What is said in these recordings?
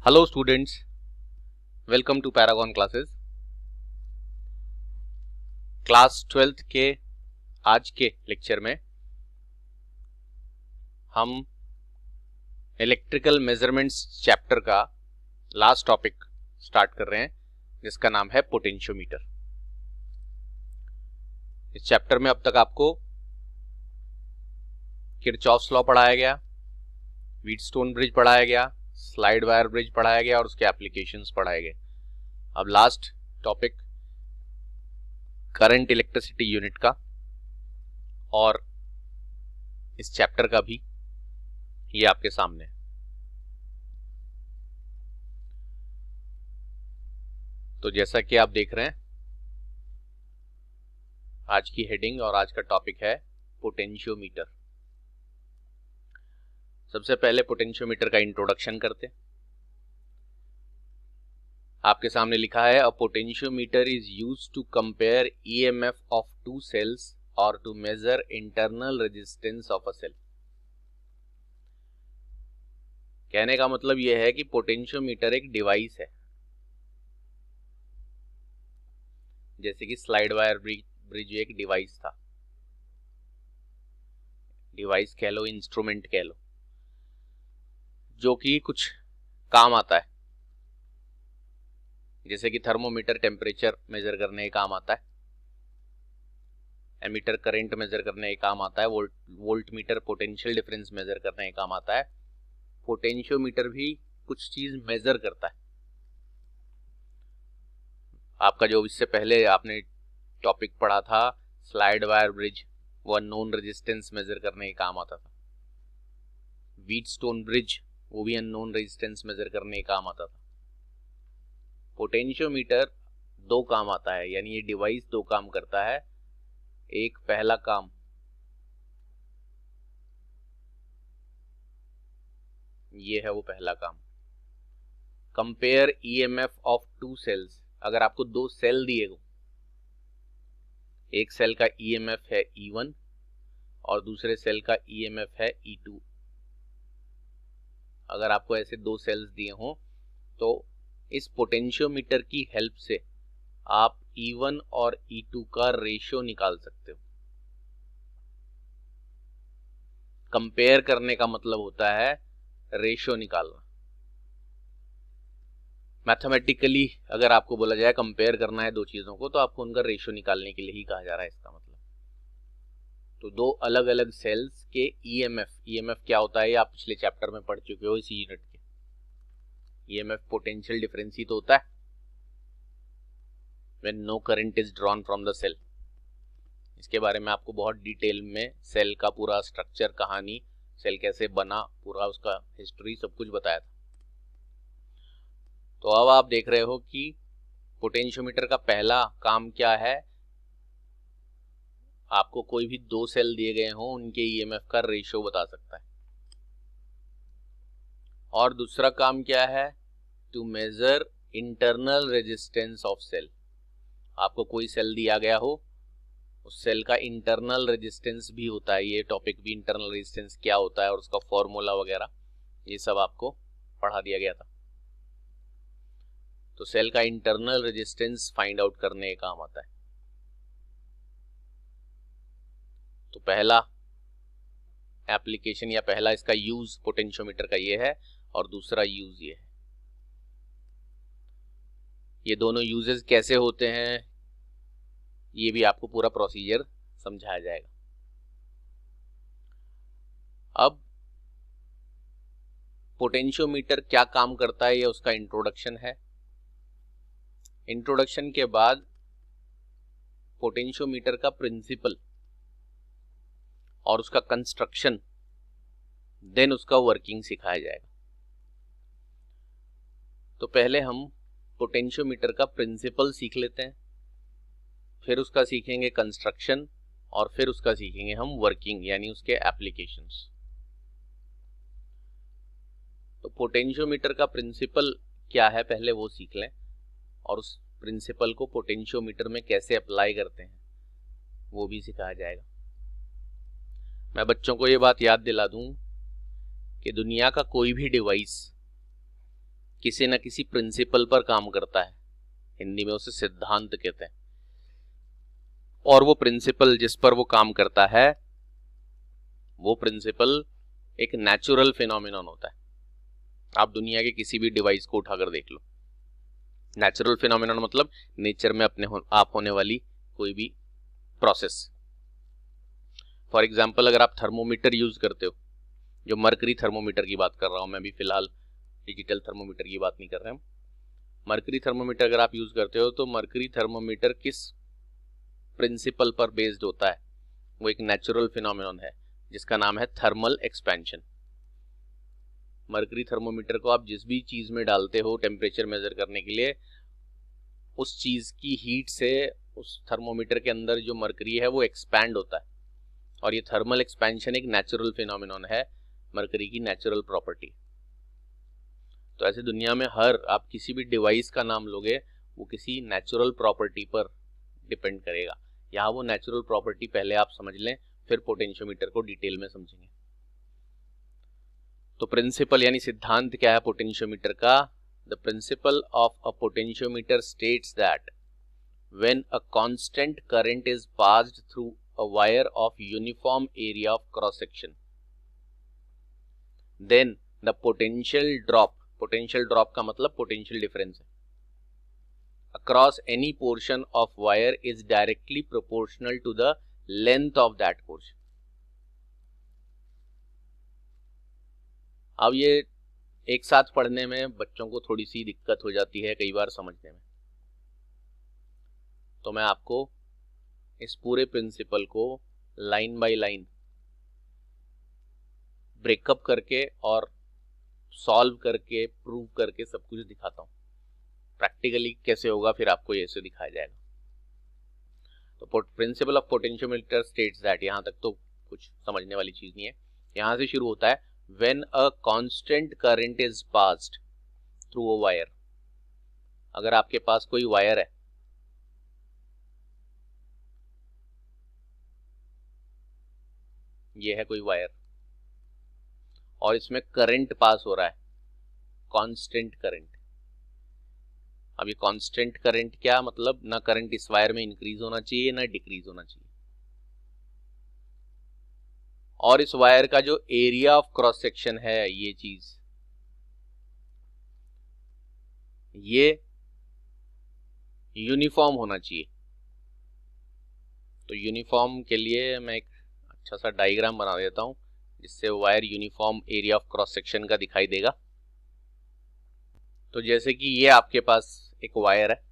Hello students, welcome to Paragon classes. Class 12th के आज के लेक्चर में हम इलेक्ट्रिकल मेजरमेंट्स चैप्टर का लास्ट टॉपिक स्टार्ट कर रहे हैं, जिसका नाम है पोटेंशियोमीटर। इस चैप्टर में अब तक आपको किरचॉफ्स लॉ पढ़ाया गया, व्हीटस्टोन ब्रिज पढ़ाया गया, स्लाइड वायर ब्रिज पढ़ाया गया और उसके एप्लीकेशंस पढ़ाए गए। अब last topic current electricity unit का और इस चैप्टर का भी ये आपके सामने है। तो जैसा कि आप देख रहे हैं, आज की हेडिंग और आज का टॉपिक है पोटेंशियोमीटर। सबसे पहले पोटेंशियोमीटर का इंट्रोडक्शन करते हैं। आपके सामने लिखा है, a potentiometer is used to compare EMF of two cells और to measure internal resistance of a cell. कहने का मतलब यह है कि पोटेंशियोमीटर एक डिवाइस है, जैसे कि स्लाइड वायर ब्रिज एक डिवाइस था, डिवाइस कह लो, इंस्ट्रूमेंट कह लो, जो कि कुछ काम आता है। जैसे कि थर्मोमीटर टेम्परेचर मेजर करने के काम आता है, एमीटर करंट मेजर करने के काम आता है, वोल्टमीटर पोटेंशियल डिफरेंस मेजर करने के काम आता है। पोटेंशियोमीटर भी कुछ चीज मेजर करता है। आपका जो इससे पहले आपने टॉपिक पढ़ा था स्लाइड वायर ब्रिज, वो अननोन रेजिस्टेंस मेजर करने के काम आता था। व्हीटस्टोन ब्रिज, वो भी अननोन रेजिस्टेंस मेजर करने के काम आता था। पोटेंशियोमीटर दो काम आता है, यानी ये डिवाइस दो काम करता है। एक पहला काम ये है, वो पहला काम compare EMF of two cells. अगर आपको दो सेल दिए गए, एक सेल का ईएमएफ है E1 और दूसरे सेल का ईएमएफ है E2। अगर आपको ऐसे दो सेल्स दिए हों तो इस पोटेंशियोमीटर की हेल्प से आप E1 और E2 का रेशियो निकाल सकते हो। कंपेयर करने का मतलब होता है रेशियो निकालना। मैथमेटिकली अगर आपको बोला जाए कंपेयर करना है दो चीजों को, तो आपको उनका रेशियो निकालने के लिए ही कहा जा रहा है, इसका मतलब। तो दो अलग अलग सेल्स के ईएमएफ क्या होता है, ये आप पिछले चैप्टर में पढ़ चुके हो इसी यूनिट के। ईएमएफ पोटेंशियल डिफरेंस ही तो होता है when no current is drawn from the cell. इसके बारे में आपको बहुत डिटेल में सेल का पूरा स्ट्रक्चर, कहानी, सेल कैसे बना, पूरा उसका हिस्ट्री, सब कुछ बताया था। तो अब आप देख रहे हो कि पोटेंशियोमीटर का पहला काम क्या है। आपको कोई भी दो सेल दिए गए हों, उनके ईएमएफ का रेशियो बता सकता है। और दूसरा काम क्या है, to measure internal resistance of cell. आपको कोई सेल दिया गया हो, उस सेल का इंटरनल रेजिस्टेंस भी होता है। ये टॉपिक भी, इंटरनल रेजिस्टेंस क्या होता है और उसका फॉर्मूला वगैरह, ये सब आपको पढ़ा दिया गया था। तो सेल का इंटरनल रेजिस्टेंस फाइंड आउट करने का काम आता है। तो पहला एप्लीकेशन या पहला इसका यूज पोटेंशियोमीटर का ये है, और दूसरा यूज ये है। ये दोनों यूजेस कैसे होते हैं, ये भी आपको पूरा प्रोसीजर समझाया जाएगा। अब पोटेंशियोमीटर क्या काम करता है, ये उसका इंट्रोडक्शन है। इंट्रोडक्शन के बाद पोटेंशियोमीटर का प्रिंसिपल और उसका कंस्ट्रक्शन, देन उसका वर्किंग सिखाया जाएगा। तो पहले हम पोटेंशियोमीटर का प्रिंसिपल सीख लेते हैं, फिर उसका सीखेंगे कंस्ट्रक्शन, और फिर उसका सीखेंगे हम वर्किंग, यानी उसके एप्लीकेशंस। तो पोटेंशियोमीटर का प्रिंसिपल क्या है, पहले वो सीख लें, और उस प्रिंसिपल को पोटेंशियोमीटर में कैसे अप्लाई करते हैं वो भी सिखाया जाएगा। मैं बच्चों को ये बात याद दिला दूं कि दुनिया का कोई भी डिवाइस किसी न किसी प्रिंसिपल पर काम करता है, हिंदी में उसे सिद्धांत कहते हैं। और वो प्रिंसिपल जिस पर वो काम करता है वो प्रिंसिपल एक नेचुरल फिनोमिनन होता है। आप दुनिया के किसी भी डिवाइस को उठाकर देख लो, नेचुरल फिनोमिनन मतलब नेचर में अपने आप होने वाली कोई भी प्रोसेस। फॉर एग्जाम्पल अगर आप थर्मोमीटर यूज करते हो, जो मरकरी थर्मोमीटर की बात कर रहा हूं मैं, भी फिलहाल डिजिटल थर्मोमीटर की बात नहीं कर रहे हम। मरकरी थर्मोमीटर अगर आप यूज करते हो तो मरकरी थर्मोमीटर किस प्रिंसिपल पर बेस्ड होता है? वो एक नेचुरल फिनोमिनन है जिसका नाम है थर्मल एक्सपेंशन। मरकरी थर्मोमीटर को आप जिस भी चीज में डालते हो टेम्परेचर मेजर करने के लिए, उस चीज की हीट से उस थर्मोमीटर के अंदर जो मरकरी है वो एक्सपैंड होता है, और ये थर्मल एक्सपेंशन एक नेचुरल फिनोमिनन है, मरकरी की नेचुरल प्रॉपर्टी। तो ऐसे दुनिया में आप किसी भी डिवाइस का नाम लोगे वो किसी नेचुरल प्रॉपर्टी पर डिपेंड करेगा। यहाँ वो नेचुरल प्रॉपर्टी पहले आप समझ लें, फिर पोटेंशियोमीटर को डिटेल में समझेंगे। तो प्रिंसिपल यानी सिद्धांत क्या है पोटेंशियोमीटर का? The principle of a potentiometer states that when a constant current is passed through a wire of uniform area of cross section, then the potential drop, potential drop का मतलब पोटेंशियल डिफरेंस है, across any portion of wire is directly proportional to the length of that portion। अब ये एक साथ पढ़ने में बच्चों को थोड़ी सी दिक्कत हो जाती है कई बार समझने में, तो मैं आपको इस पूरे प्रिंसिपल को लाइन बाय लाइन ब्रेकअप करके और सॉल्व करके प्रूव करके सब कुछ दिखाता हूं। प्रैक्टिकली कैसे होगा फिर आपको ये से दिखाया जाएगा। तो principle of potentiometer states that, यहां तक तो कुछ समझने वाली चीज नहीं है। यहां से शुरू होता है, when a constant current is passed through a wire. अगर आपके पास कोई वायर है, ये है कोई वायर, और इसमें करंट पास हो रहा है, कांस्टेंट करंट। अब ये कांस्टेंट करंट क्या मतलब? ना करंट इस वायर में इंक्रीज होना चाहिए ना डिक्रीज होना चाहिए, और इस वायर का जो एरिया ऑफ क्रॉस सेक्शन है, ये चीज, ये यूनिफॉर्म होना चाहिए। तो यूनिफॉर्म के लिए मैं एक अच्छा सा डायग्राम बना देता हूं जिससे wire uniform area of cross section का दिखाई देगा। तो जैसे कि ये आपके पास एक वायर है,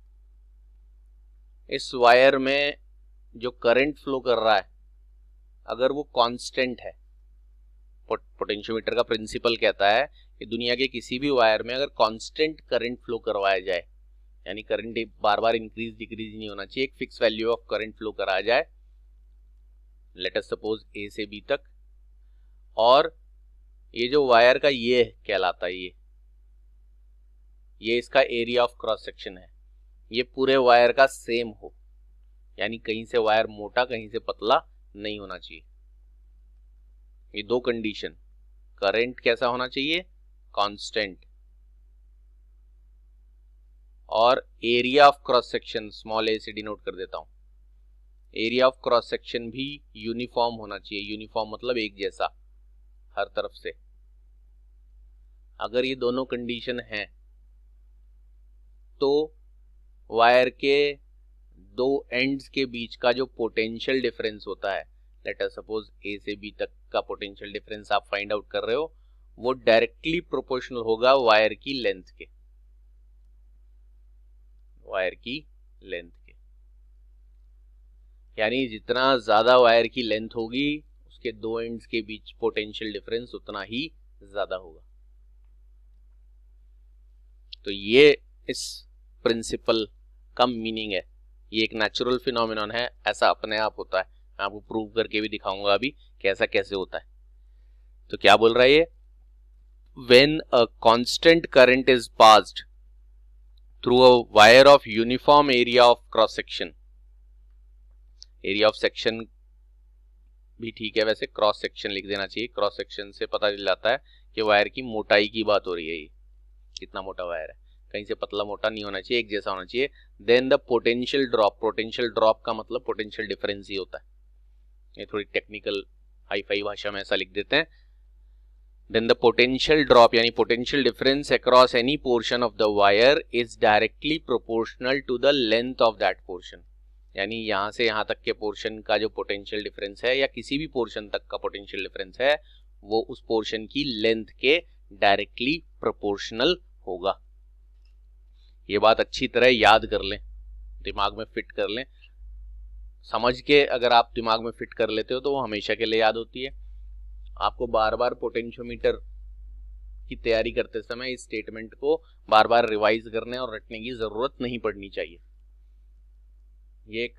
इस वायर में जो करंट फ्लो कर रहा है अगर वो कांस्टेंट है, पोटेंशियोमीटर का प्रिंसिपल कहता है कि दुनिया के किसी भी वायर में अगर कांस्टेंट करंट फ्लो करवाया जाए, यानी करंट बार बार इंक्रीज डिक्रीज नहीं होना चाहिए, एक fix value of current flow कराया जाए, लेट अस सपोज ए से बी तक, और ये जो वायर का ये कहलाता है, ये इसका एरिया ऑफ क्रॉस सेक्शन है, ये पूरे वायर का सेम हो, यानी कहीं से वायर मोटा कहीं से पतला नहीं होना चाहिए। ये दो कंडीशन, करंट कैसा होना चाहिए? कांस्टेंट, और area of cross section small a से डिनोट कर देता हूं, एरिया ऑफ क्रॉस सेक्शन भी यूनिफॉर्म होना चाहिए। यूनिफॉर्म मतलब एक जैसा हर तरफ से। अगर ये दोनों कंडीशन हैं तो वायर के दो एंड्स के बीच का जो पोटेंशियल डिफरेंस होता है, लेट अस सपोज ए से बी तक का पोटेंशियल डिफरेंस आप फाइंड आउट कर रहे हो, वो डायरेक्टली प्रोपोर्शनल होगा वायर की लेंथ के, वायर की लेंथ के। यानी जितना ज्यादा वायर की लेंथ होगी उसके दो एंड्स के बीच पोटेंशियल डिफरेंस उतना ही ज्यादा होगा। तो ये इस प्रिंसिपल का मीनिंग है। ये एक नेचुरल फिनोमिनन है, ऐसा अपने आप होता है। मैं आपको प्रूव करके भी दिखाऊंगा अभी कैसा कैसे होता है। तो क्या बोल रहा है ये? When a constant current is passed through a wire of uniform area of cross section, area of section भी ठीक है, वैसे क्रॉस सेक्शन लिख देना चाहिए, क्रॉस सेक्शन से पता चल जाता है कि वायर की मोटाई की बात हो रही है। कितना मोटा वायर है, कहीं से पतला मोटा नहीं होना चाहिए, एक जैसा होना चाहिए। Then the potential drop, potential drop का मतलब पोटेंशियल डिफरेंस ही होता है, ये थोड़ी टेक्निकल हाई फाई भाषा में ऐसा लिख देते हैं। देन द पोटेंशियल ड्रॉप यानी potential difference across any portion of the wire is directly proportional to the length of that portion, यानी यहां से यहां तक के पोर्शन का जो पोटेंशियल डिफरेंस है या किसी भी पोर्शन तक का पोटेंशियल डिफरेंस है वो उस पोर्शन की लेंथ के डायरेक्टली प्रोपोर्शनल होगा। ये बात अच्छी तरह याद कर लें, दिमाग में फिट कर लें, समझ के अगर आप दिमाग में फिट कर लेते हो तो वो हमेशा के लिए याद होती है। आपको बार बार पोटेंशियोमीटर की तैयारी करते समय इस स्टेटमेंट को बार बार रिवाइज करने और रटने की जरूरत नहीं पड़नी चाहिए। ये एक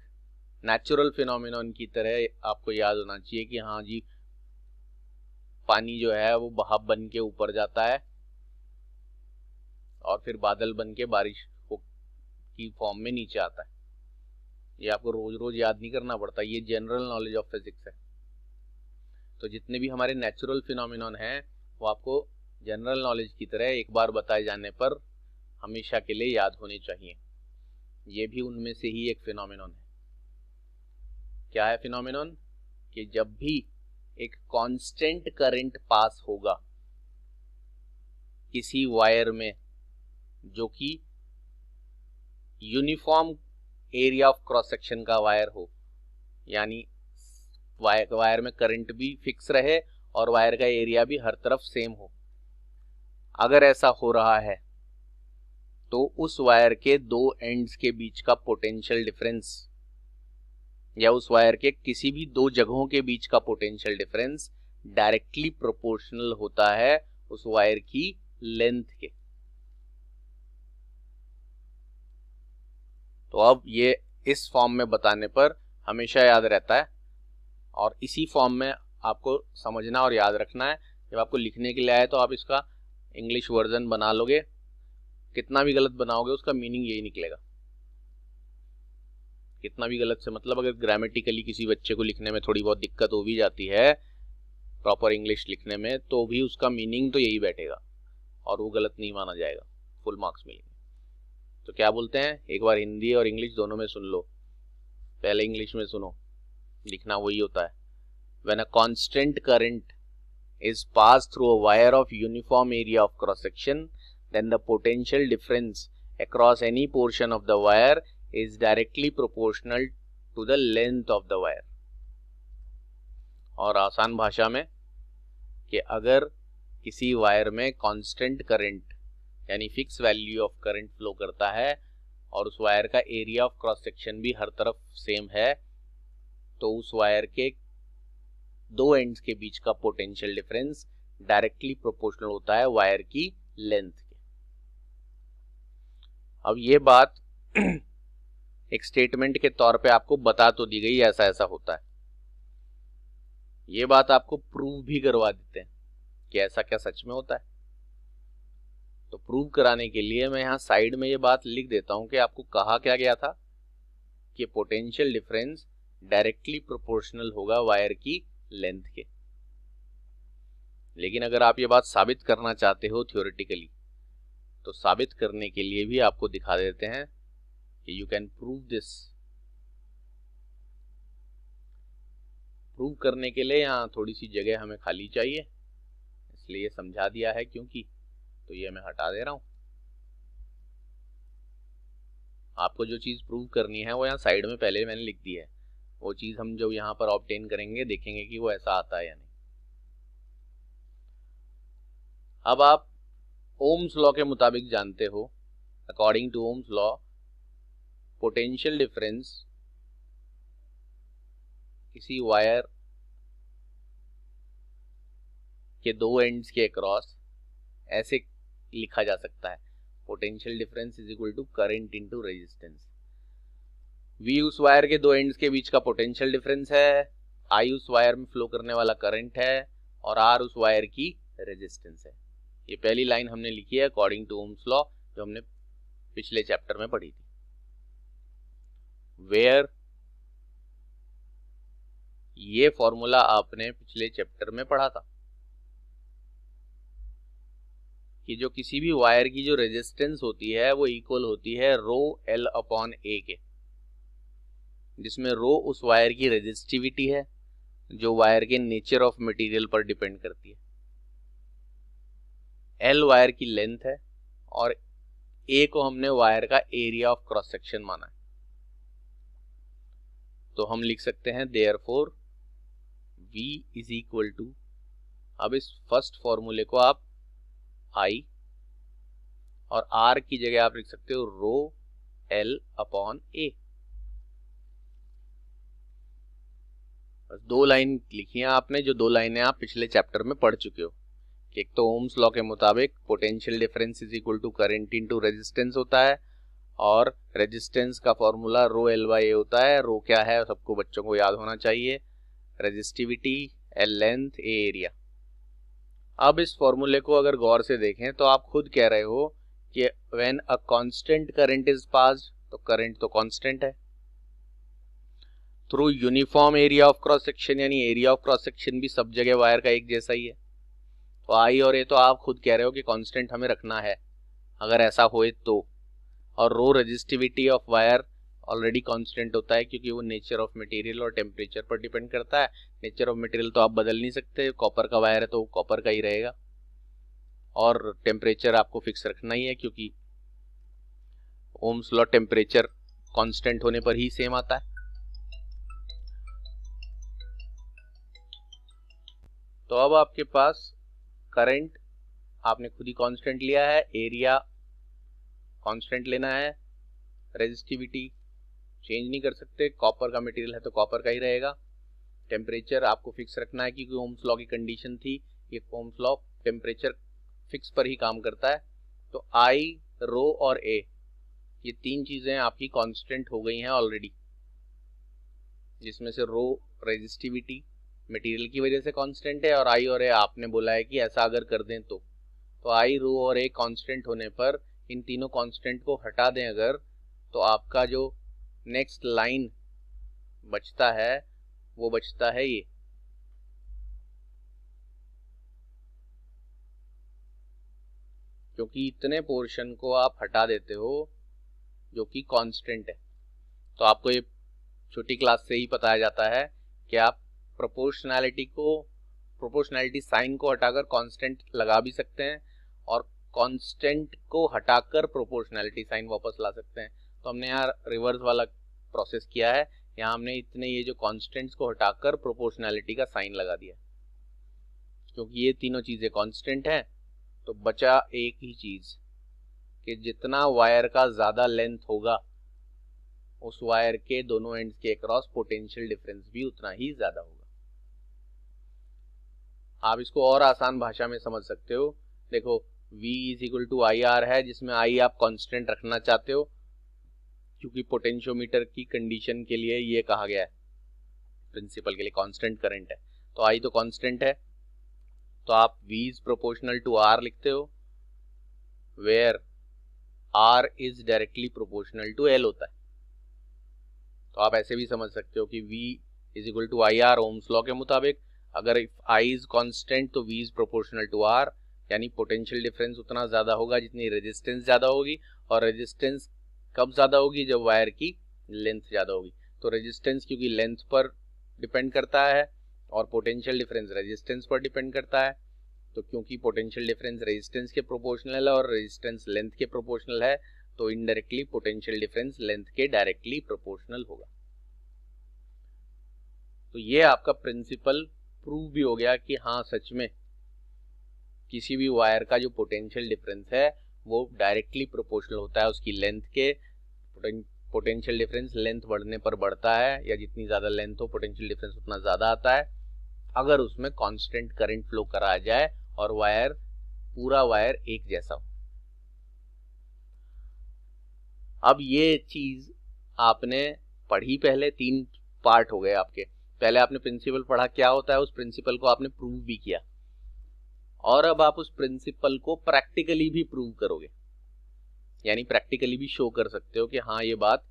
नेचुरल फिनोमिनन की तरह आपको याद होना चाहिए कि हाँ जी, पानी जो है वो बहाव बन के ऊपर जाता है और फिर बादल बन के बारिश की फॉर्म में नीचे आता है। ये आपको रोज रोज याद नहीं करना पड़ता, ये जनरल नॉलेज ऑफ फिजिक्स है। तो जितने भी हमारे नेचुरल फिनोमिनन हैं वो आपको जनरल नॉलेज की तरह एक बार बताए जाने पर हमेशा के लिए याद होने चाहिए। ये भी उनमें से ही एक फिनोमिनन है। क्या है फिनोमिनन? कि जब भी एक कांस्टेंट करंट पास होगा किसी वायर में जो कि uniform area of cross section का वायर हो, यानी वायर में करंट भी फिक्स रहे और वायर का एरिया भी हर तरफ सेम हो, अगर ऐसा हो रहा है तो उस वायर के दो एंड्स के बीच का पोटेंशियल डिफरेंस या उस वायर के किसी भी दो जगहों के बीच का पोटेंशियल डिफरेंस डायरेक्टली प्रोपोर्शनल होता है उस वायर की लेंथ के। तो अब ये इस फॉर्म में बताने पर हमेशा याद रहता है और इसी फॉर्म में आपको समझना और याद रखना है। जब आपको लिखने के लिए आए तो आप इसका इंग्लिश वर्जन बना लोगे, कितना भी गलत बनाओगे उसका मीनिंग यही निकलेगा। कितना भी गलत से मतलब अगर ग्रामेटिकली किसी बच्चे को लिखने में थोड़ी बहुत दिक्कत हो भी जाती है प्रॉपर इंग्लिश लिखने में, तो भी उसका मीनिंग तो यही बैठेगा और वो गलत नहीं माना जाएगा, फुल मार्क्स मिलेंगे। तो क्या बोलते हैं, एक बार हिंदी और इंग्लिश दोनों में सुन लो। पहले इंग्लिश में सुनो, लिखना वही होता है। When a constant current is passed through a wire of uniform area of cross section, then the potential difference across any portion of the wire is directly proportional to the length of the wire. और आसान भाषा में कि अगर किसी wire में constant current यानी fix value of current flow करता है और उस वायर का एरिया ऑफ क्रॉस सेक्शन भी हर तरफ सेम है, तो उस वायर के दो एंड्स के बीच का पोटेंशियल डिफरेंस डायरेक्टली प्रोपोर्शनल होता है वायर की लेंथ के। अब ये बात एक स्टेटमेंट के तौर पे आपको बता तो दी गई ऐसा ऐसा होता है, ये बात आपको प्रूव भी करवा देते हैं कि ऐसा क्या सच में होता है। तो प्रूव कराने के लिए मैं यहाँ साइड में ये बात लिख देता हूं कि आपको कहा क्या गया था कि पोटेंशियल डिफरेंस डायरेक्टली प्रोपोर्शनल होगा वायर की लेंथ के। लेकिन अगर आप ये बात साबित करना चाहते हो थ्योरेटिकली, तो साबित करने के लिए भी आपको दिखा देते हैं कि you can prove this. Prove करने के लिए यहाँ थोड़ी सी जगह हमें खाली चाहिए, इसलिए समझा दिया है क्योंकि, तो ये मैं हटा दे रहा हूं। आपको जो चीज प्रूव करनी है वो यहाँ साइड में पहले मैंने लिख दी है, वो चीज हम जो यहाँ पर ऑब्टेन करेंगे देखेंगे कि वो ऐसा आता है या नहीं। अब आप ओम्स लॉ के मुताबिक जानते हो, according to Ohm's law potential difference किसी वायर के दो एंड्स के अक्रॉस ऐसे लिखा जा सकता है, potential difference is equal to current into resistance. V उस वायर के दो एंड्स के बीच का पोटेंशियल डिफरेंस है, I उस वायर में फ्लो करने वाला करंट है और R उस वायर की रेजिस्टेंस है। ये पहली लाइन हमने लिखी है अकॉर्डिंग टू ओम्स लॉ, जो हमने पिछले चैप्टर में पढ़ी थी, वेयर ये फॉर्मूला आपने पिछले चैप्टर में पढ़ा था। कि जो किसी भी वायर की जो रेजिस्टेंस होती है वो इक्वल होती है रो एल अपॉन ए के, जिसमें रो उस वायर की रेजिस्टिविटी है जो वायर के नेचर ऑफ मटेरियल पर डिपेंड करती है, एल वायर की लेंथ है और ए को हमने वायर का एरिया ऑफ क्रॉस सेक्शन माना है। तो हम लिख सकते हैं therefore V is equal to, अब इस फर्स्ट फॉर्मूले को आप I और R की जगह आप लिख सकते हो रो L अपॉन A। दो लाइन लिखी हैं आपने, जो दो लाइनें आप पिछले चैप्टर में पढ़ चुके हो। एक तो ओम्स लॉ के मुताबिक potential difference is equal to current into resistance होता है, और रेजिस्टेंस का formula rho L by A होता है। रो क्या है सबको बच्चों को याद होना चाहिए, रेजिस्टिविटी, एल लेंथ, ए एरिया। अब इस फॉर्मूले को अगर गौर से देखें तो आप खुद कह रहे हो कि when a constant current is passed, तो करंट तो कांस्टेंट है, through uniform area of cross section, यानी एरिया ऑफ क्रॉस सेक्शन भी सब जगह वायर का एक जैसा ही है। तो आई और ए तो आप खुद कह रहे हो कि कांस्टेंट हमें रखना है अगर ऐसा होए तो, और rho resistivity of wire already constant होता है क्योंकि वो नेचर ऑफ मटेरियल और टेम्परेचर पर डिपेंड करता है। नेचर ऑफ मटेरियल तो आप बदल नहीं सकते, कॉपर का वायर है तो कॉपर का ही रहेगा, और टेम्परेचर आपको फिक्स रखना ही है क्योंकि ओम्स लॉ टेम्परेचर कांस्टेंट होने पर ही सेम आता है। तो अब आपके पास करंट आपने खुद ही कांस्टेंट लिया है, एरिया कांस्टेंट लेना है, रेजिस्टिविटी चेंज नहीं कर सकते, कॉपर का मटेरियल है तो कॉपर का ही रहेगा, टेम्परेचर आपको फिक्स रखना है क्योंकि ओम्स लॉ की कंडीशन थी, ये ओम्स लॉ टेम्परेचर फिक्स पर ही काम करता है। तो आई, रो और ए, ये तीन चीजें आपकी कांस्टेंट हो गई हैं ऑलरेडी, जिसमें से रो रेजिस्टिविटी मटेरियल की वजह से कांस्टेंट है, और आई और ए आपने बोला है कि ऐसा अगर कर दें तो आई, रो और ए कांस्टेंट होने पर इन तीनों कांस्टेंट को हटा दें अगर, तो आपका जो नेक्स्ट लाइन बचता है वो बचता है ये, क्योंकि इतने पोर्शन को आप हटा देते हो जो कि कांस्टेंट है। तो आपको ये छोटी क्लास से ही बताया जाता है कि आप प्रोपोर्शनैलिटी साइन को हटाकर कांस्टेंट लगा भी सकते हैं और कांस्टेंट को हटाकर प्रोपोर्शनैलिटी साइन वापस ला सकते हैं। तो हमने यहाँ रिवर्स वाला प्रोसेस किया है, यहाँ हमने इतने ये जो कांस्टेंट्स को हटाकर प्रोपोर्शनैलिटी का साइन लगा दिया, क्योंकि ये तीनों चीजें कांस्टेंट हैं। तो बचा एक ही चीज कि जितना वायर का ज्यादा लेंथ होगा उस वायर के दोनों एंड्स के अक्रॉस पोटेंशियल डिफरेंस भी उतना ही ज्यादा होगा। आप इसको और आसान भाषा में समझ सकते हो, देखो V is equal to I R है, जिसमें आई आप कांस्टेंट रखना चाहते हो क्योंकि पोटेंशियोमीटर की कंडीशन के लिए ये कहा गया है, प्रिंसिपल के लिए कांस्टेंट करंट है, तो आई तो कांस्टेंट है, तो आप V is proportional to R लिखते हो, where R is directly proportional to L होता है। तो आप ऐसे भी समझ सकते हो कि V is equal to I R Ohm's law के मुताबिक, अगर I इज कांस्टेंट तो V is proportional to R, यानी पोटेंशियल डिफरेंस उतना ज्यादा होगा जितनी रेजिस्टेंस ज्यादा होगी, और रेजिस्टेंस कब ज्यादा होगी, जब वायर की लेंथ ज्यादा होगी। तो रेजिस्टेंस क्योंकि लेंथ पर डिपेंड करता है और पोटेंशियल डिफरेंस रेजिस्टेंस पर डिपेंड करता है, तो क्योंकि पोटेंशियल डिफरेंस रेजिस्टेंस के प्रोपोर्शनल है और रेजिस्टेंस लेंथ के प्रोपोर्शनल है, तो इनडायरेक्टली पोटेंशियल डिफरेंस लेंथ के डायरेक्टली प्रोपोर्शनल होगा। तो ये आपका प्रिंसिपल प्रूव भी हो गया कि हाँ सच में किसी भी वायर का जो पोटेंशियल डिफरेंस है वो डायरेक्टली प्रोपोर्शनल होता है उसकी लेंथ के। पोटेंशियल डिफरेंस लेंथ बढ़ने पर बढ़ता है, या जितनी ज्यादा लेंथ हो पोटेंशियल डिफरेंस उतना ज्यादा आता है अगर उसमें कांस्टेंट करंट फ्लो कराया जाए और वायर पूरा वायर एक जैसा हो। अब ये चीज आपने पढ़ी, पहले 3 पार्ट हो गए आपके। पहले आपने प्रिंसिपल पढ़ा क्या होता है, उस प्रिंसिपल को आपने प्रूव भी किया, और अब आप उस प्रिंसिपल को प्रैक्टिकली भी प्रूव करोगे, यानी प्रैक्टिकली भी शो कर सकते हो कि हाँ ये बात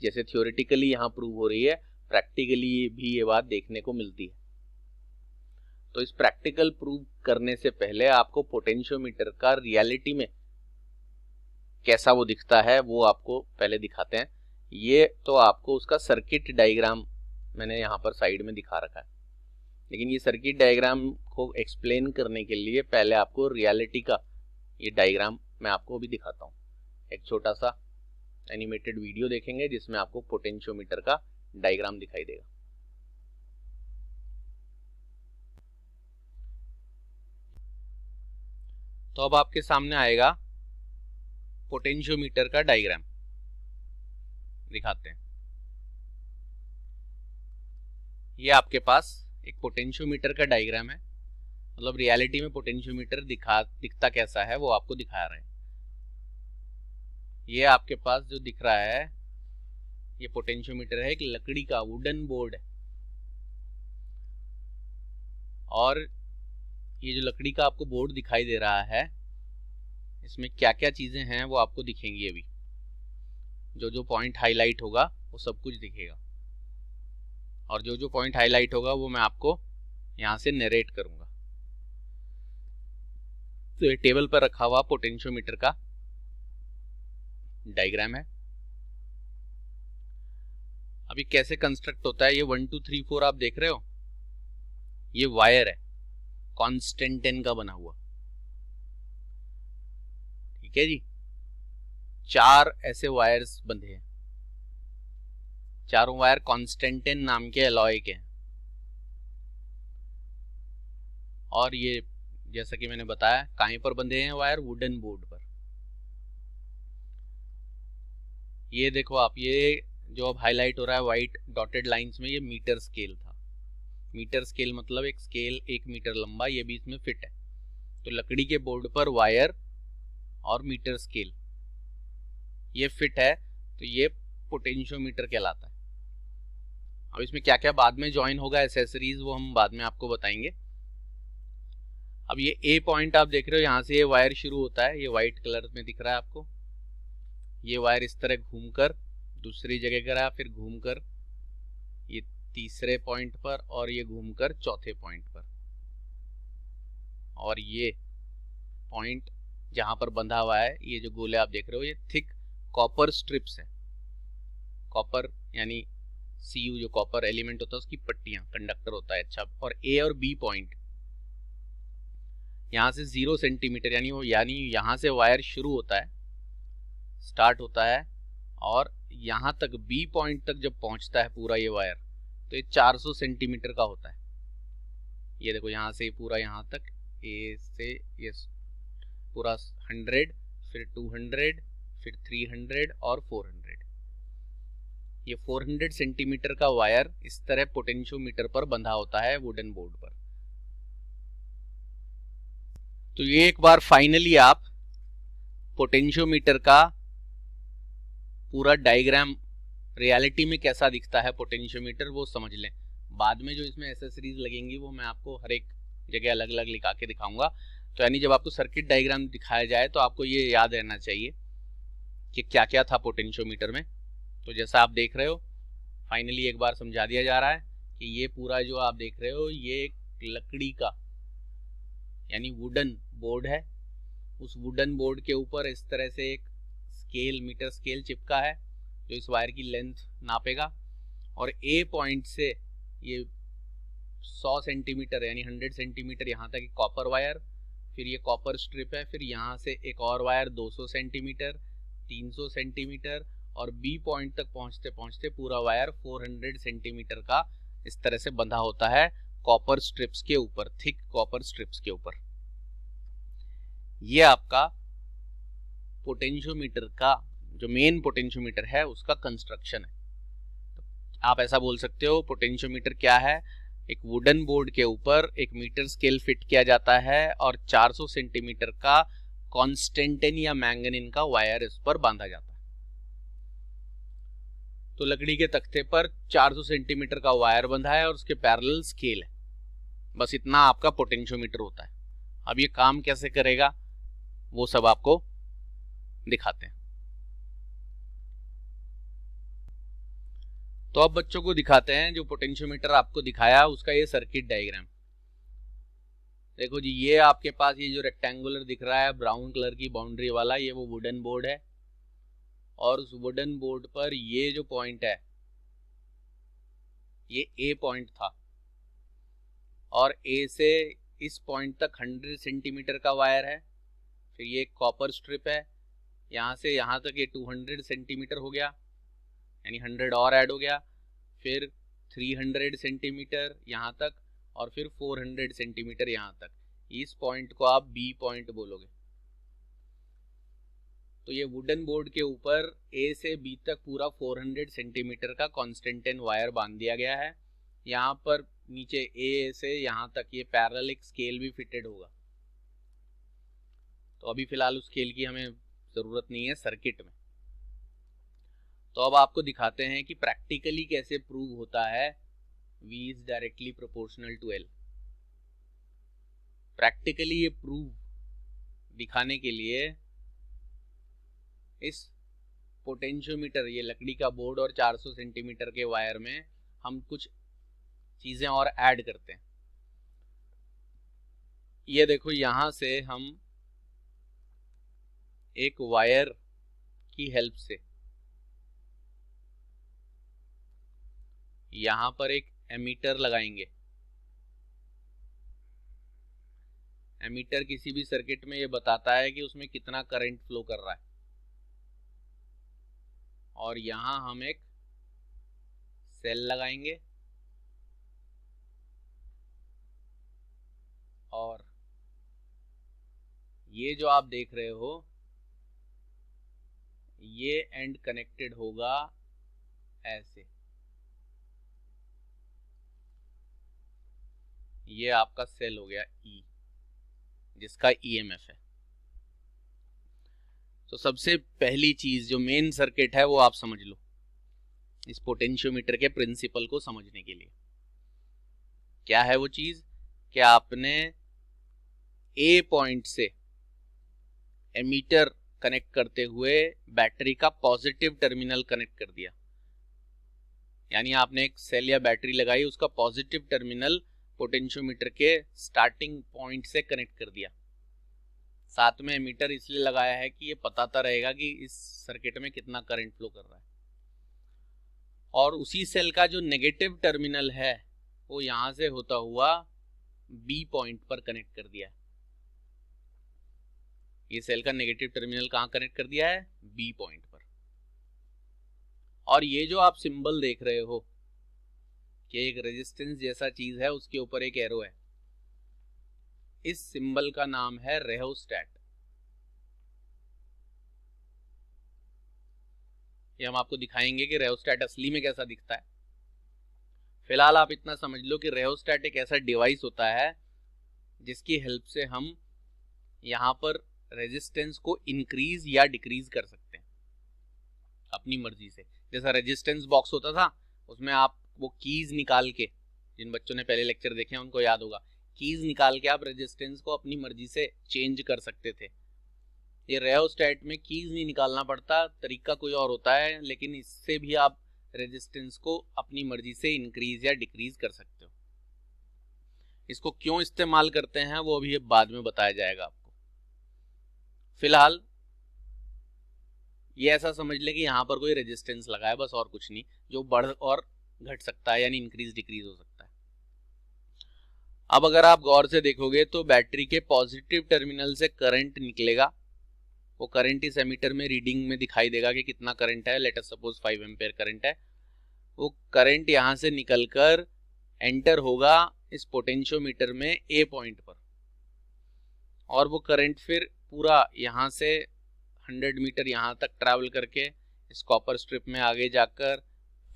जैसे थ्योरेटिकली यहाँ प्रूव हो रही है प्रैक्टिकली भी ये बात देखने को मिलती है। तो इस प्रैक्टिकल प्रूव करने से पहले आपको पोटेंशियोमीटर का रियलिटी में कैसा वो दिखता है वो आपको पहले दिखाते हैं। ये तो आपको उसका सर्किट डायग्राम मैंने यहाँ पर साइड में दिखा रखा है, लेकिन ये सर्किट डायग्राम को एक्सप्लेन करने के लिए पहले आपको रियलिटी का ये डायग्राम मैं आपको भी दिखाता हूँ। एक छोटा सा एनिमेटेड वीडियो देखेंगे जिसमें आपको पोटेंशियोमीटर का डायग्राम दिखाई देगा। तो अब आपके सामने आएगा पोटेंशियोमीटर का डायग्राम, दिखाते हैं। ये आपके पास एक पोटेंशियोमीटर का डायग्राम है, मतलब रियलिटी में पोटेंशियोमीटर दिखता कैसा है वो आपको दिखा रहे हैं। ये आपके पास जो दिख रहा है ये पोटेंशियोमीटर है, एक लकड़ी का वुडन बोर्ड है, और ये जो लकड़ी का आपको बोर्ड दिखाई दे रहा है इसमें क्या क्या चीजें हैं वो आपको दिखेंगी। अभी जो जो पॉइंट हाईलाइट होगा वो सब कुछ दिखेगा, और जो जो पॉइंट हाईलाइट होगा वो मैं आपको यहां से नरेट करूंगा। तो ये टेबल पर रखा हुआ पोटेंशियोमीटर का डायग्राम है। अभी कैसे कंस्ट्रक्ट होता है, ये 1 2 3 4 आप देख रहे हो, ये वायर है कॉन्स्टेंटेन का बना हुआ, ठीक है जी। 4 ऐसे वायर्स बंधे हैं, चारों वायर कॉन्स्टेंटेन नाम के अलॉय के हैं, और ये जैसा कि मैंने बताया कहीं पर बंधे हैं वायर, वुडन बोर्ड पर। ये देखो आप, ये जो अब हाईलाइट हो रहा है व्हाइट डॉटेड लाइंस में, ये मीटर स्केल था। मीटर स्केल मतलब एक स्केल 1 मीटर लंबा, ये भी इसमें फिट है। तो लकड़ी के बोर्ड पर वायर और मीटर स्केल ये फिट है, तो ये पोटेंशियोमीटर कहलाता है। अब इसमें क्या क्या बाद में ज्वाइन होगा एसेसरीज वो हम बाद में आपको बताएंगे। अब ये ए पॉइंट आप देख रहे हो, यहाँ से ये वायर शुरू होता है, ये व्हाइट कलर में दिख रहा है आपको। ये वायर इस तरह घूमकर दूसरी जगह गया, फिर घूमकर ये तीसरे पॉइंट पर, और ये घूमकर चौथे पॉइंट पर, और ये पॉइंट जहां पर बंधा हुआ है, ये जो गोले आप देख रहे हो ये थिक कॉपर स्ट्रिप्स है। कॉपर यानी Cu जो कॉपर एलिमेंट होता है उसकी पट्टियां, कंडक्टर होता है। अच्छा, और ए और बी पॉइंट यहां से 0 सेंटीमीटर यानी यहां से वायर शुरू होता है, स्टार्ट होता है, और यहां तक बी पॉइंट तक जब पहुंचता है पूरा ये वायर, तो ये 400 सेंटीमीटर का होता है। ये देखो यहां से पूरा यहां तक, ए से ये पूरा 100, फिर 200, फिर 300 और 400। ये 400 सेंटीमीटर का वायर इस तरह पोटेंशियोमीटर पर बंधा होता है वुडन बोर्ड पर। तो ये एक बार फाइनली आप पोटेंशियोमीटर का पूरा डायग्राम रियलिटी में कैसा दिखता है पोटेंशियोमीटर वो समझ लें। बाद में जो इसमें एसेसरीज लगेंगी वो मैं आपको हर एक जगह अलग अलग लिखा के दिखाऊंगा। तो यानी जब आपको सर्किट डायग्राम दिखाया जाए तो आपको ये याद रहना चाहिए कि क्या क्या था पोटेंशियोमीटर में। तो जैसा आप देख रहे हो फाइनली एक बार समझा दिया जा रहा है कि ये पूरा जो आप देख रहे हो ये एक लकड़ी का यानी वुडन बोर्ड है। उस वुडन बोर्ड के ऊपर इस तरह से एक स्केल, मीटर स्केल चिपका है जो इस वायर की लेंथ नापेगा, और ए पॉइंट से ये 100 सेंटीमीटर यानी 100 सेंटीमीटर यहाँ तक कॉपर वायर, फिर ये कॉपर स्ट्रिप है, फिर यहाँ से एक और वायर 200 सेंटीमीटर, 300 सेंटीमीटर, और बी पॉइंट तक पहुँचते पहुँचते पूरा वायर 400 सेंटीमीटर का इस तरह से बंधा होता है कॉपर स्ट्रिप्स के ऊपर, थिक कॉपर स्ट्रिप्स के ऊपर। ये आपका पोटेंशियोमीटर का जो मेन पोटेंशियोमीटर है उसका कंस्ट्रक्शन है। तो आप ऐसा बोल सकते हो पोटेंशियोमीटर क्या है, एक वुडन बोर्ड के ऊपर एक मीटर स्केल फिट किया जाता है और 400 सेंटीमीटर का कॉन्स्टेंटिन या मैंगनीन का वायर इस पर बांधा जाता है। तो लकड़ी के तख्ते पर 400 सेंटीमीटर का वायर बंधा है और उसके पैरेलल स्केल है। बस इतना आपका पोटेंशियोमीटर होता है। अब ये काम कैसे करेगा वो सब आपको दिखाते हैं। तो अब बच्चों को दिखाते हैं जो पोटेंशियोमीटर आपको दिखाया उसका ये सर्किट डायग्राम। देखो जी, ये आपके पास ये जो रेक्टेंगुलर दिख रहा है ब्राउन कलर की बाउंड्री वाला, ये वो वुडन बोर्ड है, और उस वुडन बोर्ड पर ये जो पॉइंट है ये ए पॉइंट था, और ए से इस पॉइंट तक 100 सेंटीमीटर का वायर है। फिर ये एक कॉपर स्ट्रिप है, यहाँ से यहाँ तक ये 200 सेंटीमीटर हो गया, यानी 100 और ऐड हो गया। फिर 300 सेंटीमीटर यहाँ तक, और फिर 400 सेंटीमीटर यहाँ तक। इस पॉइंट को आप बी पॉइंट बोलोगे। तो ये वुडन बोर्ड के ऊपर ए से बी तक पूरा 400 सेंटीमीटर का कॉन्स्टेंटेन वायर बांध दिया गया है। यहाँ पर नीचे ए से यहाँ तक ये पैरेलल एक स्केल भी फिटेड होगा। तो अभी फिलहाल उस स्केल की हमें ज़रूरत नहीं है सर्किट में। तो अब आपको दिखाते हैं कि प्रैक्टिकली कैसे प्रूव होता है V is directly proportional to L। Practically ये प्रूव दिखाने के लिए इस पोटेंशियोमीटर, ये लकड़ी का बोर्ड और 400 सेंटीमीटर के वायर में हम कुछ चीजें और ऐड करते हैं। ये देखो, यहां से हम एक वायर की हेल्प से यहां पर एक एमीटर लगाएंगे। एमीटर किसी भी सर्किट में ये बताता है कि उसमें कितना करंट फ्लो कर रहा है, और यहां हम एक सेल लगाएंगे, और ये जो आप देख रहे हो ये एंड कनेक्टेड होगा ऐसे। ये आपका सेल हो गया E, जिसका EMF है। तो सबसे पहली चीज जो मेन सर्किट है वो आप समझ लो इस पोटेंशियोमीटर के प्रिंसिपल को समझने के लिए। क्या है वो चीज? कि आपने ए पॉइंट से एमीटर कनेक्ट करते हुए बैटरी का पॉजिटिव टर्मिनल कनेक्ट कर दिया, यानी आपने एक सेल या बैटरी लगाई, उसका पॉजिटिव टर्मिनल पोटेंशियोमीटर के स्टार्टिंग पॉइंट से कनेक्ट कर दिया। साथ में एमीटर इसलिए लगाया है कि ये बताता रहेगा कि इस सर्किट में कितना करंट फ्लो कर रहा है। और उसी सेल का जो नेगेटिव टर्मिनल है वो यहां से होता हुआ बी पॉइंट पर कनेक्ट कर दिया है। ये सेल का नेगेटिव टर्मिनल कहां कनेक्ट कर दिया है? बी पॉइंट पर। और ये जो आप सिंबल देख रहे हो कि एक रेजिस्टेंस जैसा चीज है, उसके ऊपर एक एरो है, इस सिंबल का नाम है रेहोस्टैट। ये हम आपको दिखाएंगे कि रेहोस्टैट असली में कैसा दिखता है। फिलहाल आप इतना समझ लो कि रेहोस्टैट एक ऐसा डिवाइस होता है जिसकी हेल्प से हम यहां पर रेजिस्टेंस को इंक्रीज या डिक्रीज कर सकते हैं अपनी मर्जी से। जैसा रेजिस्टेंस बॉक्स होता था, उसमें आप वो कीज निकाल के, जिन बच्चों ने पहले लेक्चर देखे हैं उनको याद होगा, कीज निकाल के आप रेजिस्टेंस को अपनी मर्जी से चेंज कर सकते थे। ये रेहोस्टैट में कीज नहीं निकालना पड़ता, तरीका कोई और होता है, लेकिन इससे भी आप रेजिस्टेंस को अपनी मर्जी से इंक्रीज या डिक्रीज कर सकते हो। इसको क्यों इस्तेमाल करते हैं वो अभी बाद में बताया जाएगा आपको। फिलहाल ये ऐसा समझ ले कि यहाँ पर कोई रेजिस्टेंस लगा है, बस, और कुछ नहीं, जो बढ़ और घट सकता है, यानी इंक्रीज डिक्रीज हो सकता है। अब अगर आप गौर से देखोगे तो बैटरी के पॉजिटिव टर्मिनल से करंट निकलेगा। वो करंट इस एमीटर में रीडिंग में दिखाई देगा कि कितना करंट है। Let us suppose 5 ampere current है। वो करंट यहाँ से निकलकर एंटर होगा इस पोटेंशियोमीटर में ए पॉइंट पर, और वो करंट फिर पूरा यहाँ से 100 मीटर यहाँ तक ट्रैवल करके इस कॉपर स्ट्रिप में आगे जाकर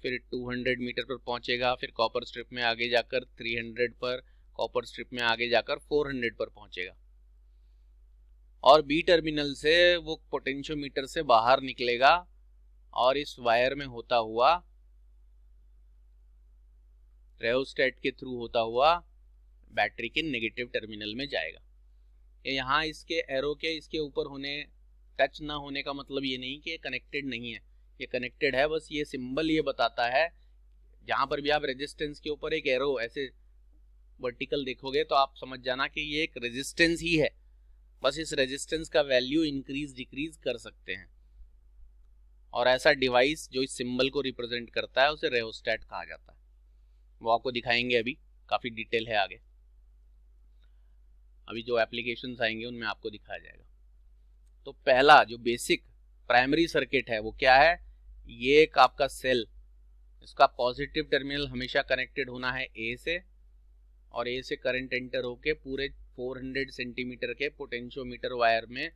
फिर 200 मीटर पर पहुंचेगा, फिर कॉपर स्ट्रिप में आगे जाकर 300 पर, कॉपर स्ट्रिप में आगे जाकर 400 पर पहुंचेगा। और बी टर्मिनल से वो पोटेंशियोमीटर से बाहर निकलेगा और इस वायर में होता हुआ रेहोस्टैट के थ्रू होता हुआ बैटरी के नेगेटिव टर्मिनल में जाएगा। यहाँ इसके एरो के इसके ऊपर होने, टच ना होने का मतलब ये नहीं कि ये कनेक्टेड नहीं है, ये कनेक्टेड है। बस ये सिंबल ये बताता है, जहां पर भी आप रेजिस्टेंस के ऊपर एक एरो ऐसे वर्टिकल देखोगे तो आप समझ जाना कि ये एक रेजिस्टेंस ही है, बस इस रेजिस्टेंस का वैल्यू इंक्रीज डिक्रीज कर सकते हैं। और ऐसा डिवाइस जो इस सिंबल को रिप्रेजेंट करता है उसे रेओस्टैट कहा जाता है। वो आपको दिखाएंगे, अभी काफी डिटेल है आगे, अभी जो एप्लीकेशंस आएंगे उनमें आपको दिखाया जाएगा। तो पहला जो बेसिक प्राइमरी सर्किट है वो क्या है, ये एक आपका सेल, इसका पॉजिटिव टर्मिनल हमेशा कनेक्टेड होना है ए से, और ए से करंट एंटर होके पूरे 400 सेंटीमीटर के पोटेंशियोमीटर वायर में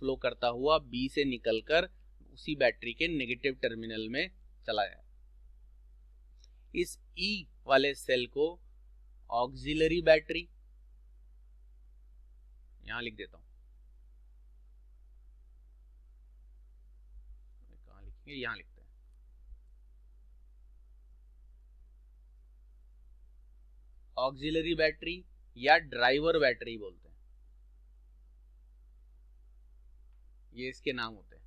फ्लो करता हुआ बी से निकलकर उसी बैटरी के नेगेटिव टर्मिनल में चला जाए। इस ई वाले सेल को ऑक्सिलरी बैटरी, यहां लिख देता हूं, कहां लिखेंगे, यहां लिखते हैं, ऑक्सिलरी बैटरी या ड्राइवर बैटरी बोलते हैं, ये इसके नाम होते हैं,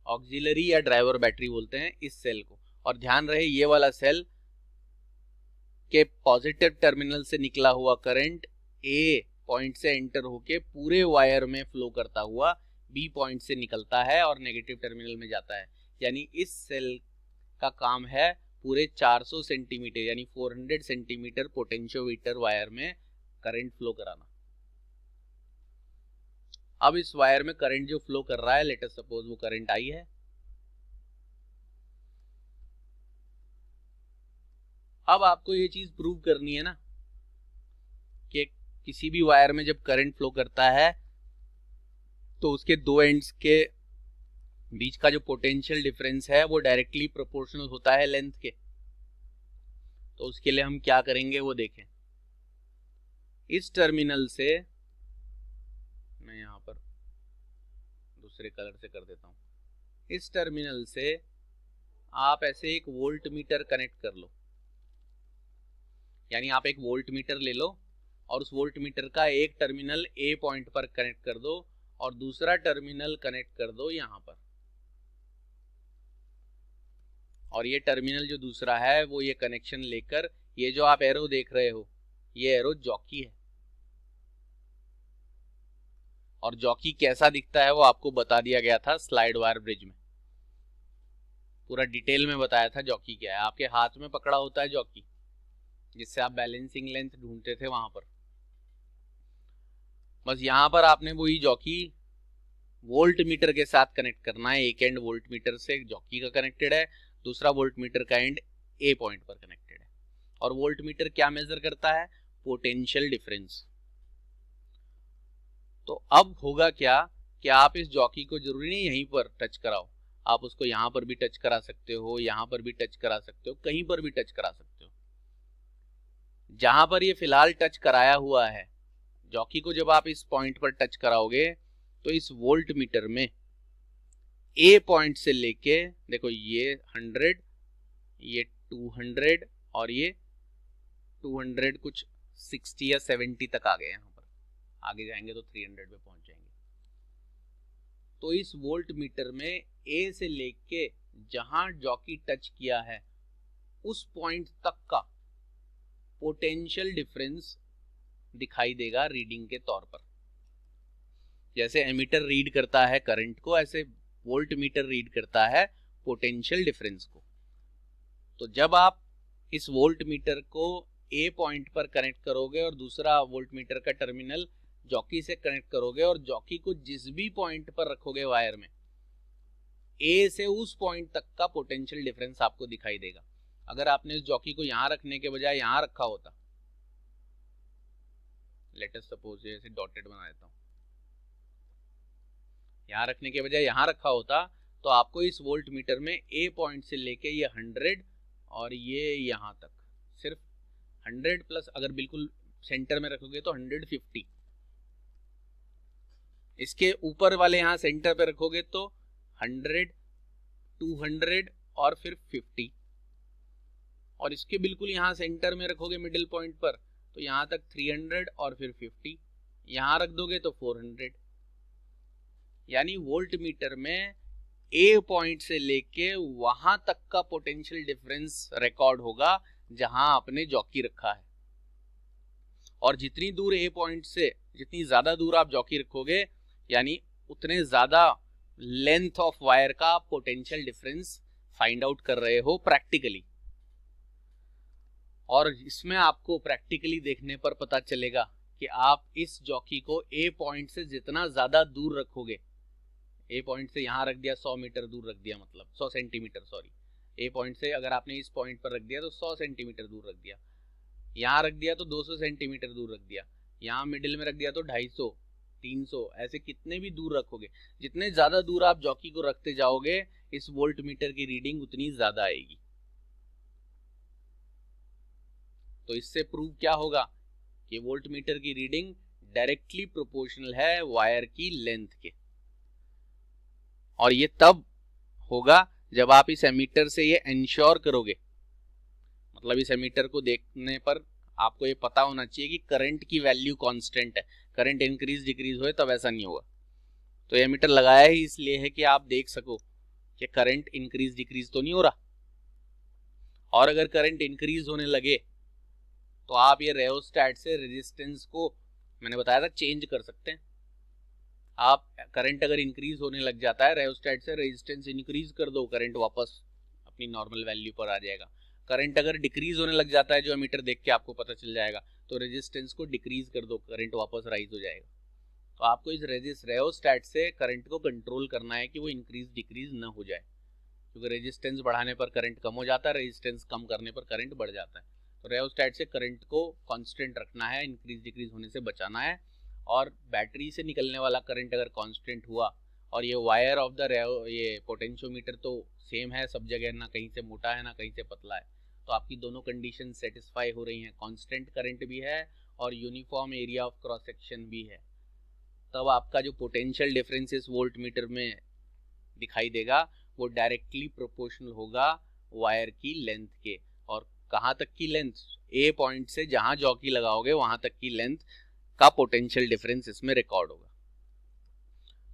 ऑक्सिलरी या ड्राइवर बैटरी बोलते हैं इस सेल को। और ध्यान रहे ये वाला सेल के पॉजिटिव टर्मिनल से निकला हुआ करंट ए पॉइंट से एंटर होके पूरे वायर में फ्लो करता हुआ बी पॉइंट से निकलता है और नेगेटिव टर्मिनल में जाता है। यानी इस सेल का काम है पूरे 400 सेंटीमीटर यानी 400 सेंटीमीटर पोटेंशियोमीटर वायर में करंट फ्लो कराना। अब इस वायर में करंट जो फ्लो कर रहा है, लेट अस सपोज वो करंट आई है। अब आपको ये चीज प्रूव करनी है ना कि किसी भी वायर में जब करंट फ्लो करता है तो उसके दो एंड्स के बीच का जो पोटेंशियल डिफरेंस है वो डायरेक्टली प्रोपोर्शनल होता है लेंथ के। तो उसके लिए हम क्या करेंगे वो देखें। इस टर्मिनल से, मैं यहां पर दूसरे कलर से कर देता हूं, इस टर्मिनल से आप ऐसे एक वोल्ट मीटर कनेक्ट कर लो। यानी आप एक वोल्ट मीटर ले लो और उस वोल्ट मीटर का एक टर्मिनल ए पॉइंट पर कनेक्ट कर दो और दूसरा टर्मिनल कनेक्ट कर दो यहां पर। और ये टर्मिनल जो दूसरा है वो ये कनेक्शन लेकर, ये जो आप एरो देख रहे हो ये एरो जॉकी है। और जॉकी कैसा दिखता है वो आपको बता दिया गया था स्लाइड वायर ब्रिज में, पूरा डिटेल में बताया था जॉकी क्या है। आपके हाथ में पकड़ा होता है जॉकी, जिससे आप बैलेंसिंग लेंथ ढूंढते थे वहां पर। बस यहां पर आपने वही जॉकी वोल्ट मीटर के साथ कनेक्ट करना है। एक एंड वोल्ट मीटर से जॉकी का कनेक्टेड है, दूसरा वोल्ट मीटर का एंड ए पॉइंट पर कनेक्टेड है। और वोल्ट मीटर क्या मेजर करता है, पोटेंशियल डिफरेंस। तो अब होगा क्या कि आप इस जॉकी को जरूरी नहीं यहीं पर टच कराओ, आप उसको यहां पर भी टच करा सकते हो, यहां पर भी टच करा सकते हो, कहीं पर भी टच करा सकते हो। जहां पर ये फिलहाल टच कराया हुआ है जॉकी को, जब आप इस पॉइंट पर टच कराओगे तो इस वोल्ट मीटर में ए पॉइंट से लेके, देखो ये 100, ये 200 और ये 200 कुछ 60 या 70 तक आ गए। यहाँ पर आगे जाएंगे तो 300 पे पहुंच जाएंगे। तो इस वोल्ट मीटर में ए से लेके जहां जॉकी टच किया है उस पॉइंट तक का पोटेंशियल डिफरेंस दिखाई देगा रीडिंग के तौर पर। जैसे एमीटर रीड करता है करंट को, ऐसे वोल्ट मीटर रीड करता है पोटेंशियल डिफरेंस को। तो जब आप इस वोल्ट मीटर को ए पॉइंट पर कनेक्ट करोगे और दूसरा वोल्ट मीटर का टर्मिनल जॉकी से कनेक्ट करोगे और जॉकी को जिस भी पॉइंट पर रखोगे वायर में, ए से उस पॉइंट तक का पोटेंशियल डिफरेंस आपको दिखाई देगा। अगर आपने इस जॉकी को यहां रखने के बजाय यहां रखा होता, लेट अस सपोज ऐसे डॉटेड बना देता हूं, यहां रखने के बजाय यहां रखा होता तो आपको इस वोल्ट मीटर में ए पॉइंट से लेके ये 100 और ये यहां तक सिर्फ 100 प्लस, अगर बिल्कुल सेंटर में रखोगे तो 150, इसके ऊपर वाले यहां सेंटर पे रखोगे तो 100, 200 और फिर 50, और इसके बिल्कुल यहां सेंटर में रखोगे मिडिल पॉइंट पर तो यहां तक 300 और फिर 50, यहां रख दोगे तो 400। यानी वोल्ट मीटर में ए पॉइंट से लेके वहां तक का पोटेंशियल डिफरेंस रिकॉर्ड होगा जहां आपने जॉकी रखा है। और जितनी दूर ए पॉइंट से, जितनी ज्यादा दूर आप जॉकी रखोगे, यानी उतने ज्यादा लेंथ ऑफ वायर का पोटेंशियल डिफरेंस फाइंड आउट कर रहे हो प्रैक्टिकली। और इसमें आपको प्रैक्टिकली देखने पर पता चलेगा कि आप इस जॉकी को ए पॉइंट से जितना ज्यादा दूर रखोगे, ए पॉइंट से यहां रख दिया 100 मीटर दूर रख दिया, मतलब 100 सेंटीमीटर, सॉरी, ए पॉइंट से अगर आपने इस पॉइंट पर रख दिया तो 100 सेंटीमीटर दूर रख दिया, यहाँ रख दिया तो 200 सेंटीमीटर दूर रख दिया, यहाँ मिडिल में रख दिया तो 250, 300, ऐसे कितने भी दूर रखोगे, जितने ज्यादा दूर आप जॉकी को रखते जाओगे इस वोल्ट मीटर की रीडिंग उतनी ज्यादा आएगी। तो इससे प्रूव क्या होगा कि वोल्ट मीटर की रीडिंग डायरेक्टली प्रोपोर्शनल है वायर की लेंथ के। और ये तब होगा जब आप इस एमीटर से ये इंश्योर करोगे, मतलब इस एमीटर को देखने पर आपको ये पता होना चाहिए कि करंट की वैल्यू कांस्टेंट है, करंट इंक्रीज डिक्रीज होए तब ऐसा नहीं होगा। तो ये एमीटर लगाया ही इसलिए है कि आप देख सको कि करंट इंक्रीज डिक्रीज तो नहीं हो रहा। और अगर करंट इंक्रीज होने लगे तो आप ये रेओस्टैट से रेजिस्टेंस को, मैंने बताया था, चेंज कर सकते हैं। आप करंट अगर इंक्रीज होने लग जाता है, रेओस्टैट से रेजिस्टेंस इंक्रीज कर दो, करंट वापस अपनी नॉर्मल वैल्यू पर आ जाएगा। करंट अगर डिक्रीज होने लग जाता है, जो एमीटर देख के आपको पता चल जाएगा, तो रेजिस्टेंस को डिक्रीज कर दो, करंट वापस राइज हो जाएगा। तो आपको इस रेओस्टैट से करंट को कंट्रोल करना है कि वो इंक्रीज डिक्रीज ना हो जाए, क्योंकि रेजिस्टेंस बढ़ाने पर करंट कम हो जाता है, रेजिस्टेंस कम करने पर करंट बढ़ जाता है। तो रेओस्टैट से करंट को कांस्टेंट रखना है, इंक्रीज डिक्रीज होने से बचाना है। और बैटरी से निकलने वाला करंट अगर कांस्टेंट हुआ, और ये वायर ऑफ द ये पोटेंशियोमीटर तो सेम है सब जगह, ना कहीं से मोटा है ना कहीं से पतला है, तो आपकी दोनों कंडीशन सेटिस्फाई हो रही हैं, कांस्टेंट करंट भी है और uniform area of cross section भी है, तब आपका जो पोटेंशियल डिफरेंस इस वोल्ट मीटर में दिखाई देगा वो डायरेक्टली प्रोपोर्शनल होगा वायर की लेंथ के। और कहाँ तक की लेंथ? ए पॉइंट से जहां जॉकी लगाओगे वहां तक की लेंथ का पोटेंशियल डिफरेंस इसमें रिकॉर्ड होगा।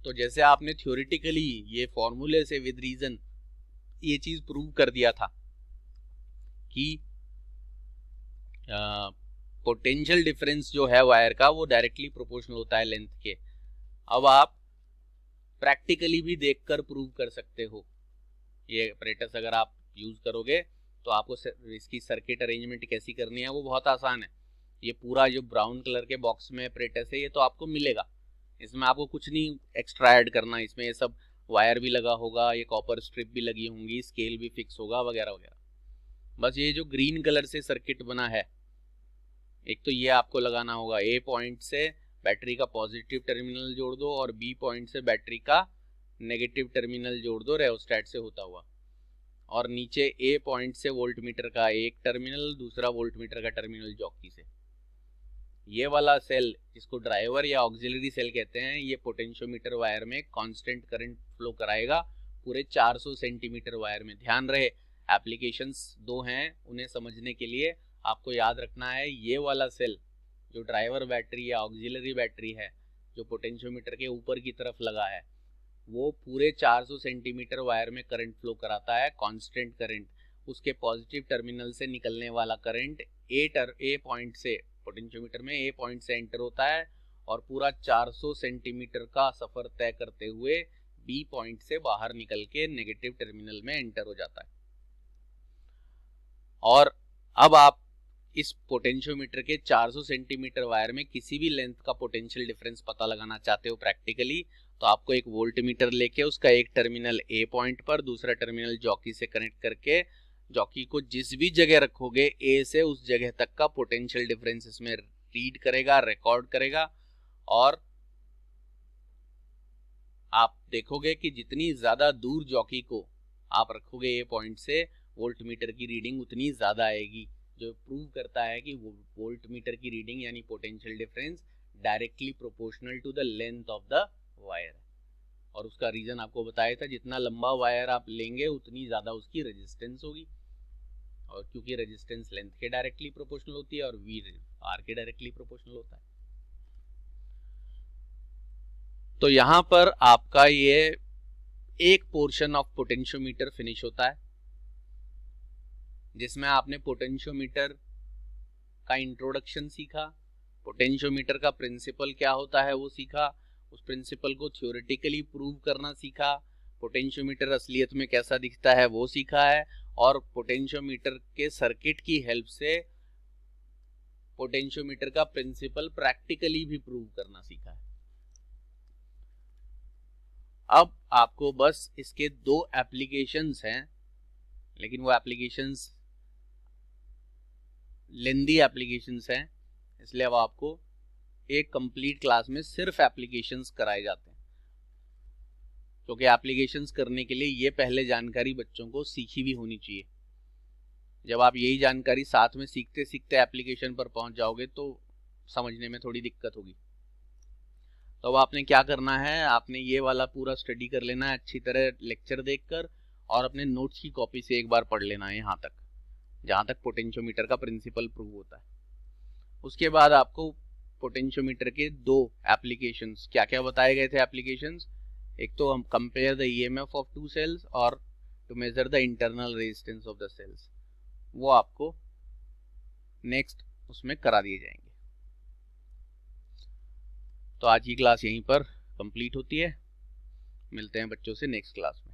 तो जैसे आपने थ्योरेटिकली ये फॉर्मूले से विद रीजन ये चीज प्रूव कर दिया था कि पोटेंशियल डिफरेंस जो है वायर का वो डायरेक्टली प्रोपोर्शनल होता है लेंथ के, अब आप प्रैक्टिकली भी देखकर प्रूव कर सकते हो। ये अपरेटस अगर आप यूज करोगे तो आपको इसकी सर्किट अरेंजमेंट कैसी करनी है वो बहुत आसान है। ये पूरा जो ब्राउन कलर के बॉक्स में अपरेटस है ये तो आपको मिलेगा, इसमें आपको कुछ नहीं एक्स्ट्रा ऐड करना, इसमें ये सब वायर भी लगा होगा, ये कॉपर स्ट्रिप भी लगी होंगी, स्केल भी फिक्स होगा वगैरह वगैरह। बस ये जो ग्रीन कलर से सर्किट बना है, एक तो ये आपको लगाना होगा, ए पॉइंट से बैटरी का पॉजिटिव टर्मिनल जोड़ दो और बी पॉइंट से बैटरी का नेगेटिव टर्मिनल जोड़ दो रेओस्टैट से होता हुआ, और नीचे ए पॉइंट से वोल्ट मीटर का एक टर्मिनल, दूसरा वोल्ट मीटर का टर्मिनल जॉकी से। ये वाला सेल जिसको ड्राइवर या ऑक्सिलरी सेल कहते हैं, ये पोटेंशियोमीटर वायर में कांस्टेंट करंट फ्लो कराएगा पूरे 400 सेंटीमीटर वायर में। ध्यान रहे एप्लीकेशंस दो हैं, उन्हें समझने के लिए आपको याद रखना है ये वाला सेल जो ड्राइवर बैटरी या ऑक्सिलरी बैटरी है जो पोटेंशियोमीटर के ऊपर की तरफ लगा है, वो पूरे 400 सेंटीमीटर वायर में करंट फ्लो कराता है, कांस्टेंट करंट। उसके पॉजिटिव टर्मिनल से निकलने वाला करंट ए पॉइंट से, पोटेंशियोमीटर में ए पॉइंट से एंटर होता है और पूरा 400 सेंटीमीटर का सफर तय करते हुए बी पॉइंट से बाहर निकल के नेगेटिव टर्मिनल में एंटर हो जाता है। और अब आप इस पोटेंशियोमीटर के 400 सेंटीमीटर वायर में किसी भी लेंथ का पोटेंशियल डिफरेंस पता लगाना चाहते हो प्रैक्टिकली, तो आपको एक वोल्ट मीटर लेके उसका एक टर्मिनल ए पॉइंट पर, दूसरा टर्मिनल जॉकी से कनेक्ट करके जॉकी को जिस भी जगह रखोगे ए से उस जगह तक का पोटेंशियल डिफरेंस इसमें रीड करेगा, रिकॉर्ड करेगा। और आप देखोगे कि जितनी ज्यादा दूर जॉकी को आप रखोगे ए पॉइंट से, वोल्ट मीटर की रीडिंग उतनी ज्यादा आएगी, जो प्रूव करता है कि वोल्ट मीटर की रीडिंग यानी potential difference directly proportional to the length of the wire. और उसका रीजन आपको बताया था, जितना लंबा वायर आप लेंगे उतनी ज्यादा उसकी रेजिस्टेंस होगी, और क्योंकि रेजिस्टेंस लेंथ के डायरेक्टली प्रोपोर्शनल होती है और वी आर के डायरेक्टली प्रोपोर्शनल होता है। तो यहां पर आपका ये एक पोर्शन ऑफ पोटेंशियोमीटर फिनिश होता है। जिसमें आपने पोटेंशियोमीटर का इंट्रोडक्शन सीखा, पोटेंशियोमीटर का प्रिंसिपल क्या होता है वो सीखा, उस प्रिंसिपल को थ्योरेटिकली प्रूव करना सीखा, पोटेंशियोमीटर असलियत में कैसा दिखता है वो सीखा है, और पोटेंशियोमीटर के सर्किट की हेल्प से पोटेंशियोमीटर का प्रिंसिपल प्रैक्टिकली भी प्रूव करना सीखा है। अब आपको बस इसके 2 एप्लीकेशंस हैं, लेकिन वो एप्लीकेशंस लेंदी एप्लीकेशंस हैं, इसलिए अब आपको एक कंप्लीट क्लास में सिर्फ एप्लीकेशंस कराए जाते हैं, क्योंकि एप्लीकेशंस करने के लिए ये पहले जानकारी बच्चों को सीखी भी होनी चाहिए। जब आप यही जानकारी साथ में सीखते सीखते एप्लीकेशन पर पहुंच जाओगे तो समझने में थोड़ी दिक्कत होगी। तो अब आपने क्या करना है, आपने ये वाला पूरा स्टडी कर लेना है अच्छी तरह लेक्चर देखकर, और अपने नोट्स की कॉपी से एक बार पढ़ लेना है यहाँ तक, जहाँ तक पोटेंशियोमीटर का प्रिंसिपल प्रूव होता है। उसके बाद आपको पोटेंशियोमीटर के 2 एप्लीकेशंस क्या क्या बताए गए थे एप्लीकेशंस, एक तो हम compare the EMF of 2 cells और to measure the internal resistance of the cells, वो आपको नेक्स्ट उसमें करा दिए जाएंगे। तो आज की क्लास यहीं पर कंप्लीट होती है, मिलते हैं बच्चों से नेक्स्ट क्लास में।